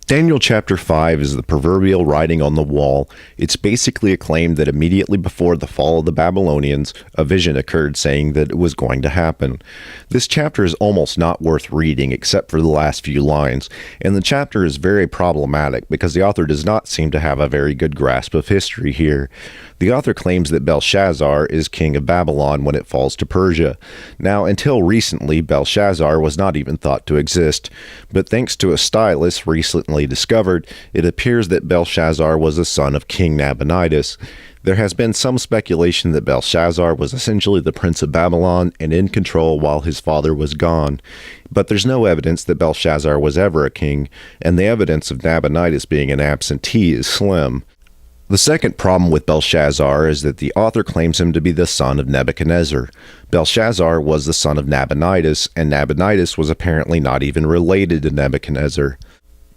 Daniel chapter 5 is the proverbial writing on the wall. It's basically a claim that immediately before the fall of the Babylonians, a vision occurred saying that it was going to happen. This chapter is almost not worth reading except for the last few lines, and the chapter is very problematic because the author does not seem to have a very good grasp of history here. The author claims that Belshazzar is king of Babylon when it falls to Persia. Now, until recently, Belshazzar was not even thought to exist, but thanks to a stylist recently discovered, it appears that Belshazzar was a son of King Nabonidus. There has been some speculation that Belshazzar was essentially the prince of Babylon and in control while his father was gone. But there's no evidence that Belshazzar was ever a king, and the evidence of Nabonidus being an absentee is slim. The second problem with Belshazzar is that the author claims him to be the son of Nebuchadnezzar. Belshazzar was the son of Nabonidus, and Nabonidus was apparently not even related to Nebuchadnezzar.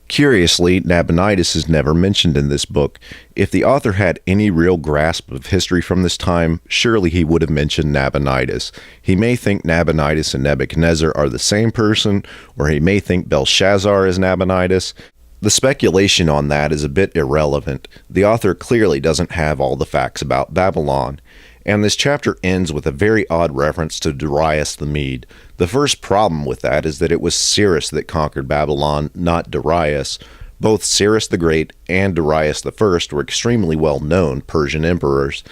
Curiously, Nabonidus is never mentioned in this book. If the author had any real grasp of history from this time, surely he would have mentioned Nabonidus. He may think Nabonidus and Nebuchadnezzar are the same person, or he may think Belshazzar is Nabonidus. The speculation on that is a bit irrelevant. The author clearly doesn't have all the facts about Babylon. And this chapter ends with a very odd reference to Darius the Mede. The first problem with that is that it was Cyrus that conquered Babylon, not Darius. Both Cyrus the Great and Darius the First were extremely well-known Persian emperors.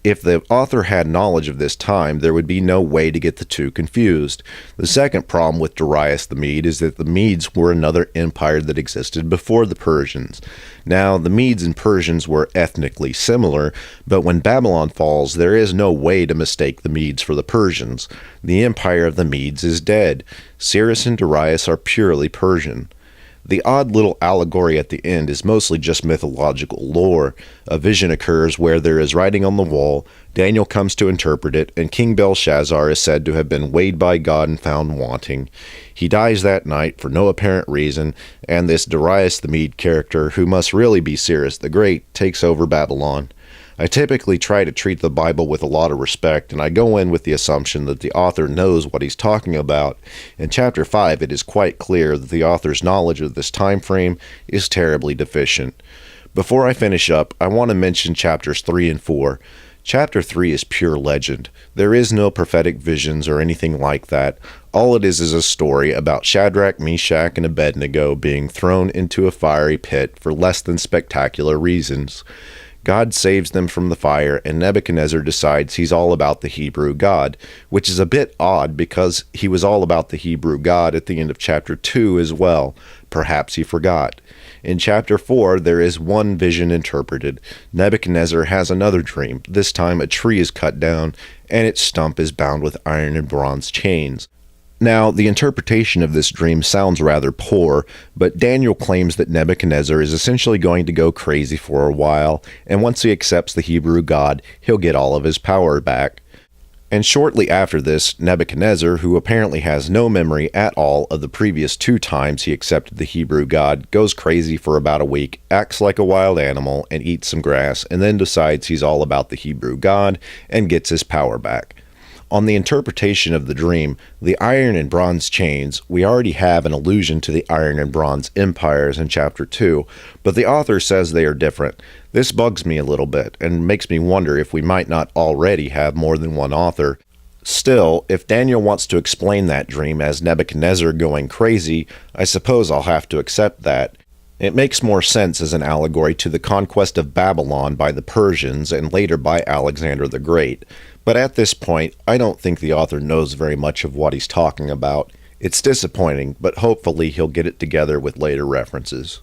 If the author had knowledge of this time, there would be no way to get the two confused. The second problem with Darius the Mede is that the Medes were another empire that existed before the Persians. Now, the Medes and Persians were ethnically similar, but when Babylon falls, there is no way to mistake the Medes for the Persians. The empire of the Medes is dead. Cyrus and Darius are purely Persian. The odd little allegory at the end is mostly just mythological lore. A vision occurs where there is writing on the wall, Daniel comes to interpret it, and King Belshazzar is said to have been weighed by God and found wanting. He dies that night for no apparent reason, and this Darius the Mede character, who must really be Cyrus the Great, takes over Babylon. I typically try to treat the Bible with a lot of respect, and I go in with the assumption that the author knows what he's talking about. In chapter 5, it is quite clear that the author's knowledge of this time frame is terribly deficient. Before I finish up, I want to mention chapters 3 and 4. Chapter 3 is pure legend. There is no prophetic visions or anything like that. All it is a story about Shadrach, Meshach, and Abednego being thrown into a fiery pit for less than spectacular reasons. God saves them from the fire, and Nebuchadnezzar decides he's all about the Hebrew God, which is a bit odd because he was all about the Hebrew God at the end of chapter 2 as well. Perhaps he forgot. In chapter 4, there is one vision interpreted. Nebuchadnezzar has another dream. This time a tree is cut down, and its stump is bound with iron and bronze chains. Now, the interpretation of this dream sounds rather poor, but Daniel claims that Nebuchadnezzar is essentially going to go crazy for a while, and once he accepts the Hebrew God, he'll get all of his power back. And shortly after this, Nebuchadnezzar, who apparently has no memory at all of the previous 2 times he accepted the Hebrew God, goes crazy for about a week, acts like a wild animal, and eats some grass, and then decides he's all about the Hebrew God, and gets his power back. On the interpretation of the dream, the iron and bronze chains, we already have an allusion to the iron and bronze empires in chapter 2, but the author says they are different. This bugs me a little bit, and makes me wonder if we might not already have more than one author. Still, if Daniel wants to explain that dream as Nebuchadnezzar going crazy, I suppose I'll have to accept that. It makes more sense as an allegory to the conquest of Babylon by the Persians and later by Alexander the Great. But at this point, I don't think the author knows very much of what he's talking about. It's disappointing, but hopefully he'll get it together with later references.